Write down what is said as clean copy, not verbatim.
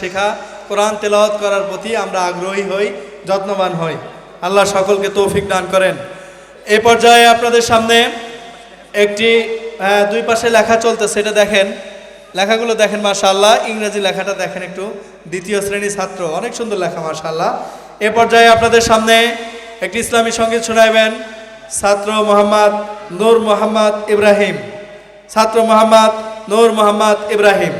শেখা, কোরআন তেলাওয়াত করার প্রতি আমরা আগ্রহী হই, যত্নবান হই। আল্লাহ সকলকে তৌফিক দান করেন। এই পর্যায়ে আপনাদের সামনে একটি দুই পাশে লেখা চলতেছে, এটা দেখেন, লেখাগুলো দেখেন মাশাআল্লাহ। ইংরেজি লেখাটা দেখেন একটু, দ্বিতীয় শ্রেণী ছাত্র, অনেক সুন্দর লেখা মাশাআল্লাহ। এ পর্যায়ে আপনাদের সামনে একটি ইসলামী সঙ্গীত শোনাবেন ছাত্র মোহাম্মদ নূর মোহাম্মদ ইব্রাহিম। ছাত্র মোহাম্মদ নূর মোহাম্মদ ইব্রাহিম।